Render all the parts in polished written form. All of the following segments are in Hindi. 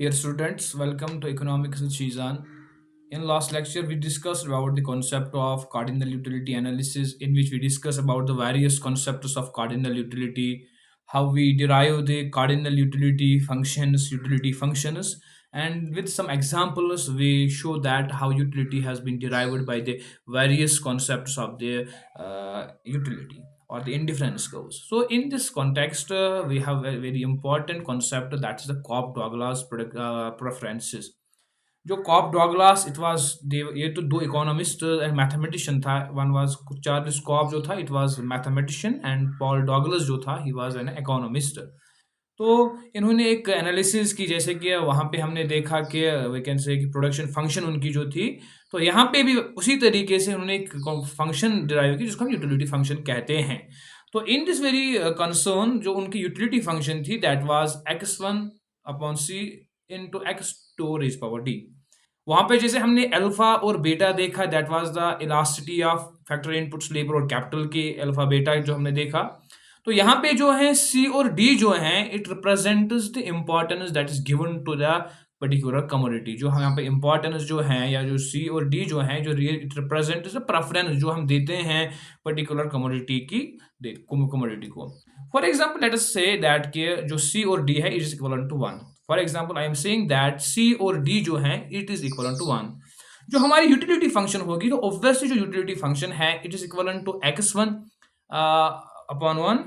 Dear students, welcome to Economics with Shizan. In last lecture, we discussed about the concept of cardinal utility analysis, in which we discussed about the various concepts of cardinal utility, how we derive the cardinal utility functions, and with some examples, we show that how utility has been derived by the various concepts of the utility or the indifference goes. So in this context, we have a very important concept that is the Cobb-Douglas preferences. जो कॉप डॉगलास इट वाज ये तो दो इकोनॉमिस्ट एंड मैथमेटिशियन था. वन वाज चार्ल्स कॉब जो था it was mathematician and Paul Douglas जो था ही वाज एन इकोनॉमिस्ट. तो इन्होंने एक एनालिसिस की, जैसे कि वहाँ पे हमने देखा कि वी कैन से कि प्रोडक्शन फंक्शन उनकी जो थी, तो यहाँ पे भी उसी तरीके से उन्होंने एक फंक्शन डिराइव की जिसको हम यूटिलिटी फंक्शन कहते हैं. तो इन दिस वेरी कंसर्न जो उनकी यूटिलिटी फंक्शन थी that was x1 upon C into X two raise power D. वहां पे जैसे हमने अल्फा और बेटा देखा that was the elasticity of factor inputs labour और कैपिटल के अल्फा बेटा जो हमने देखा. तो यहाँ पे जो है सी और डी जो है it represents the importance that is given to the particular commodity. जो हम यहाँ पे इम्पोर्टेंस जो है या जो सी और डी जो है जो इट रिप्रेजेंट्स द प्रेफरेंस जो हम देते हैं पर्टिकुलर कमोडिटी की कमोडिटी को. For example let us say that के जो सी और डी है it is equal to one. For example I am saying that C और डी जो है it is equal to one. जो हमारी यूटिलिटी फंक्शन होगी तो ऑब्वियसली जो यूटिलिटी फंक्शन है it is equal to X one upon 1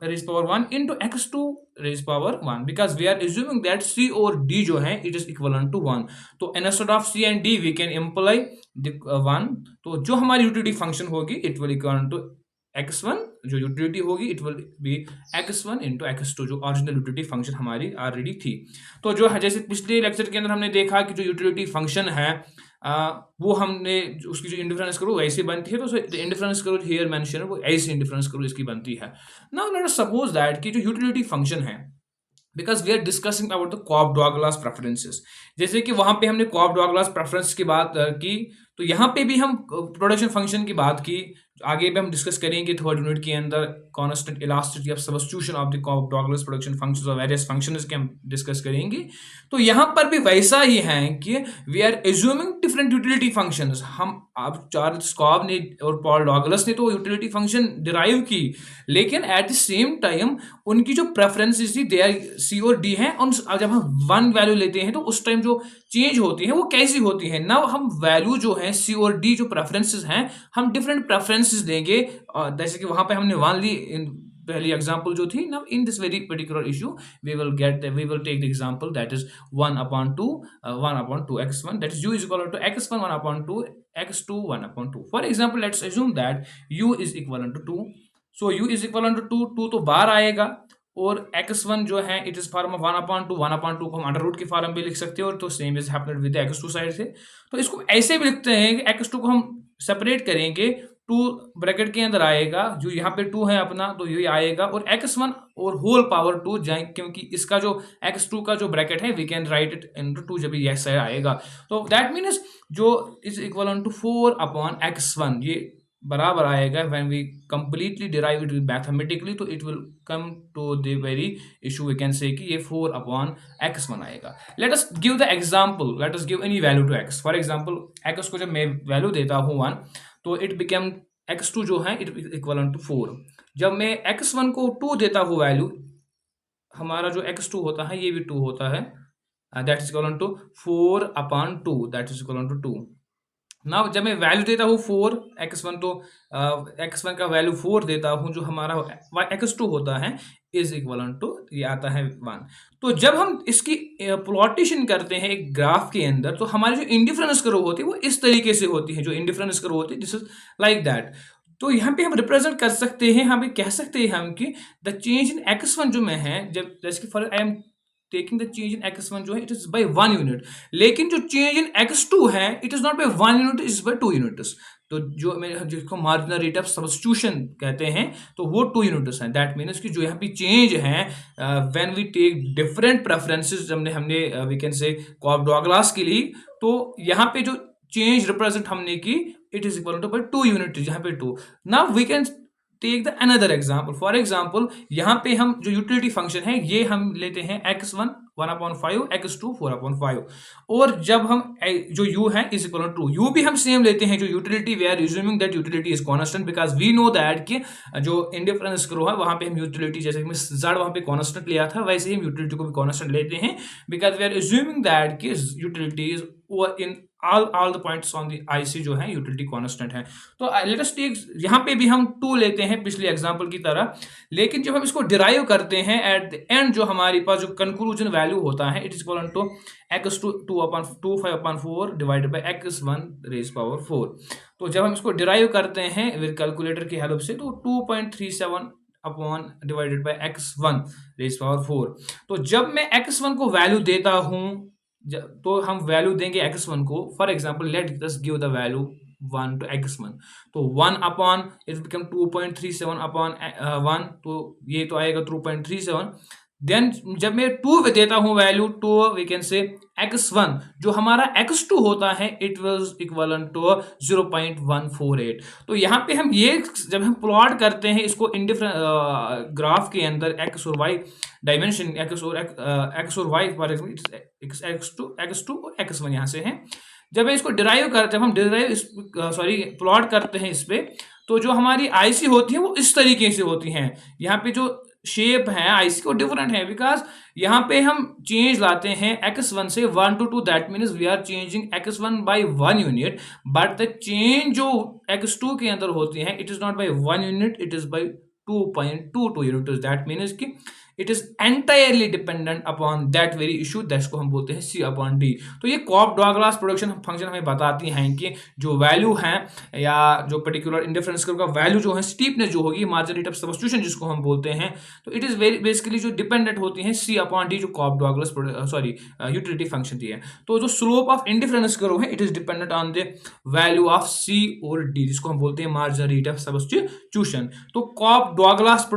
raised power 1 into x2 raised power 1 because we are assuming that c और d जो है it is equivalent to 1. तो instead of c and d we can imply the 1. तो जो हमारी utility function होगी it will equivalent to x1. जो utility होगी it will be x1 into x2 जो original utility function हमारी already थी. तो जो जैसे पिछले लेक्चर के अंदर हमने देखा कि जो utility function है वो हमने उसकी जो इंडिफरेंस करो वैसे बनती है. तो इंडिफरेंस करो हियर मेंशन वो ऐसे इंडिफरेंस करो इसकी बनती है. Now let us suppose that कि जो यूटिलिटी फंक्शन है because we are discussing about the Cobb Douglas preferences. जैसे कि वहां पे हमने कॉब डॉगलास प्रेफरेंस की बात की, तो यहाँ पे भी हम प्रोडक्शन फंक्शन की बात की. आगे भी हम डिस्कस करेंगे थर्ड यूनिट के अंदर constant elasticity of substitution of the Cobb Douglas production functions और वेरियस फंक्शंस के हम डिस्कस करेंगे. तो यहाँ पर भी वैसा ही है कि we are assuming different utility functions. हम अब चार्ल्स कॉब ने और पॉल डॉगलस ने तो यूटिलिटी फंक्शन डिराइव की, लेकिन एट द सेम टाइम उनकी जो प्रेफरेंसेस थी दे आर सी और डी हैं. और जब हम वन वैल्यू लेते हैं तो उस टाइम जो चेंज होती है वो कैसी होती है. नाउ हम वैल्यू जो है सी और डी जो प्रेफरेंसेस हैं हम डिफरेंट प्रेफरेंसेस देंगे. जैसे कि वहां पे हमने वन ली पहली एग्जांपल जो थी. Now in this very particular issue we will take the example that is 1/2 x1 that is u is equal to x1 1/2 x2 1/2. For example let's assume that u is equal to 2. so u is equal to 2 2 तो बाहर आएगा और x1 जो है इट इज फॉर्म 1/2 को हम अंडर रूट के फॉर्म में लिख सकते हैं. और तो same is happened with x2 side से. तो इसको ऐसे भी लिखते हैं कि x2 को हम सेपरेट करेंगे. 2 ब्रैकेट के अंदर आएगा जो यहाँ पे 2 है अपना तो ये आएगा और x1 और होल पावर 2 जाए क्योंकि इसका जो x2 का जो ब्रैकेट है we can write it into 2 जब ये साइड आएगा. तो दैट मीन्स जो इज इक्वल टू 4/x1 ये बराबर आएगा when we completely derive it mathematically. तो it will come to the very issue we can say कि ये 4/x1 आएगा. Let us give the example. Let us give any value to x. For example x को जब मैं वैल्यू देता हूँ 1 तो इट बिकम x2 जो है इट इक्वल टू 4. जब मैं x1 को 2 देता हूँ वैल्यू हमारा जो x2 होता है ये भी 2 होता है. That is equal to 4/2 that is equal to 2. Now जब मैं वैल्यू देता हूँ 4 x1 तो x1 का वैल्यू 4 देता हूँ जो हमारा x2 होता है इज इक्वल टू ये आता है 1. तो जब हम इसकी प्लॉटेशन करते हैं एक ग्राफ के अंदर तो हमारी जो इंडिफरेंस कर्व होती है वो इस तरीके से होती है. जो इंडिफरेंस कर्व होती है दिस इज लाइक दैट. तो यहाँ पे हम रिप्रेजेंट कर सकते हैं, यहाँ पे कह सकते हैं हम कि द चेंज इन x1 जो में है जब जैसे कि for I am taking the change in x1 जो है इट इज बाय 1 यूनिट. लेकिन जो चेंज इन x2 है it is not by 1 unit is by 2 units. तो जो जिसको मार्जिनल रेट ऑफ सब्स्टिट्यूशन कहते हैं तो वो 2 यूनिट्स हैं. दैट मीन्स कि जो यहाँ पे चेंज है when we take different preferences हमने we can say Cobb Douglas के लिए तो यहाँ पे जो चेंज रिप्रेजेंट हमने की it is equal to by 2 unit. यहाँ पे 2. Now we can take the another example. For example यहाँ पे हम जो यूटिलिटी फंक्शन है ये हम लेते हैं x1 1/5 x2 4/5। और जब हम जो u है इज इक्वल टू u भी हम सेम लेते हैं, जो utility we are resuming that utility is constant because we know that कि जो इंडिफरेंस करो है वहां पे हम यूटिलिटी, जैसे कि z वहां पे कांस्टेंट लिया था वैसे ही हम यूटिलिटी को भी कांस्टेंट लेते हैं because we are resuming that कि utility is in all the points on the IC जो है यूटिलिटी कांस्टेंट है। तो लेट अस टेक, यहाँ पे भी हम 2 लेते हैं पिछले एग्जांपल की तरह, लेकिन जब हम इसको डिराइव करते हैं एट द एंड जो हमारे पास जो कंक्लूजन वैल्यू होता है it is equal to x2 5/4 divided by x1 raise power 4। तो जब हम इसको डिराइव करते हैं विद कैलकुलेटर की हेल्प से तो 2.37 upon divided by x1 raise power 4। तो जब मैं x1 को वैल्यू देता हूं तो हम वैल्यू देंगे x1 को, for example let us give the value 1 to x1, तो 1 अपॉन इट बिकम 2.37 अपॉन 1, तो ये तो आएगा 2.37। देन जब मैं 2 देता हूं वैल्यू तो वी कैन से x1 जो हमारा x2 होता है इट वाज इक्वल टू 0.148। तो यहाँ पे हम ये जब हम प्लॉट करते हैं इसको इंडिफरेंट ग्राफ के अंदर x और y डायमेंशन x और y फॉर एग्जांपल x2 और x1 यहाँ से है। जब इसको डिराइव करते हैं, हम डिराइव प्लॉट करते हैं इस पे, तो जो हमारी आईसी होती है वो इस तरीके से होती हैं। यहाँ पे जो शेप है आईसी को डिफरेंट है बिकॉज यहाँ पे हम चेंज लाते हैं x1 से 1 to 2, that means we are changing x1 by 1 unit, but the change जो x2 के अंदर होती है it is not by 1 unit, it is by 2.22 unit. That means कि it is entirely dependent upon that very issue that को हम बोलते हैं C अपॉन D। तो ये कॉप डॉगलास प्रोडक्शन फंक्शन हमें बताती हैं कि जो वैल्यू है या जो पर्टिकुलर इंडिफरेंस का वैल्यू जो है स्टीपनेस जो होगी मार्जिन रेट ऑफ सब्स्टिट्यूशन जिसको हम बोलते हैं, तो इट इज वेरी बेसिकली जो डिपेंडेंट होती है C अपॉन D जो कॉप डॉगलास यूटिलिटी फंक्शन दी है। तो जो स्लोप ऑफ इंडिफरेंस करो है it is dependent on the value of C और D जिसको हम बोलते हैं मार्जिन रेट ऑफ सब्स्टिट्यूशन। तो कॉप डॉगलास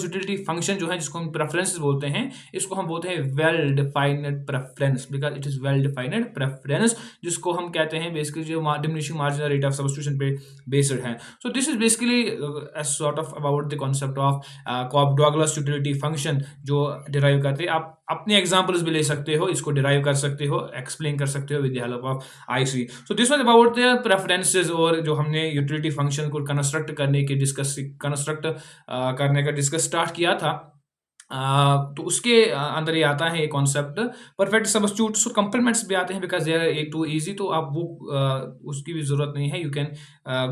यूटिलिटी फंक्शन जो है जिसको हम प्रेफरेंसेस बोलते हैं, इसको हम बोलते हैं well defined preference because it is well defined preference, जिसको हम कहते हैं बेसिकली जो diminishing marginal rate of substitution पे बेस्ड है। So this is basically a sort of about the concept of Cobb Douglas utility function जो डिराइव करते हैं। आप अपने एग्जांपल्स भी ले सकते हो, इसको डिराइव कर सकते हो, एक्सप्लेन कर सकते हो with the help of IC. So this was about the preferences और जो हमने यूटिलिटी फंक्शन को कंस्ट्रक्ट करने का डिस्कस स्टार्ट किया था। तो उसके अंदर ये आता है ये कॉन्सेप्ट परफेक्ट सब्स्टिट्यूट्स और कंप्लीमेंट्स भी आते हैं बिकॉज दे आर एक टू इजी, तो आप बुक उसकी भी जरूरत नहीं है, you can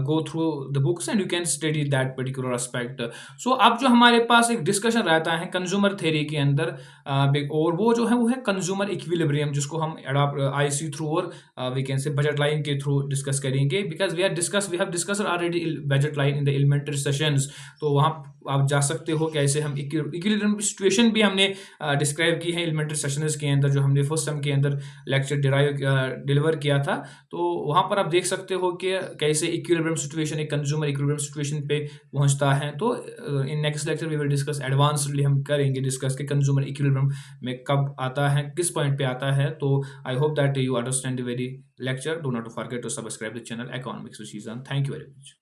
go through the books and you can study that particular aspect. So अब जो हमारे पास एक डिस्कशन रहता है कंज्यूमर थ्योरी के अंदर और वो जो है वो है कंज्यूमर इक्विलिब्रियम जिसको हम आईसी थ्रू और we can say budget line के थ्रू डिस्कस करेंगे because we have discuss already budget line in the elementary sessions. तो वहाँ आप जा सकते हो कैसे हम इक्विलिब्रियम सिचुएशन भी हमने डिस्क्राइब की है एलिमेंट्री सेशंस के अंदर जो हमने फर्स्ट सेम के अंदर लेक्चर डिलीवर किया था। तो वहाँ पर आप देख सकते हो कि कैसे इक्विलिब्रियम सिचुएशन एक कंज्यूमर इक्विलिब्रियम सिचुएशन पे पहुँचता है। तो in next lecture we will discuss advancedly, हम करेंगे डिस्कस कि कंज्यूमर इक्विलिब्रियम में कब आता है, किस पॉइंट पे आता है। तो I hope that you understand the very lecture. Do not forget to subscribe the channel Economics with Shizan. Thank you very much.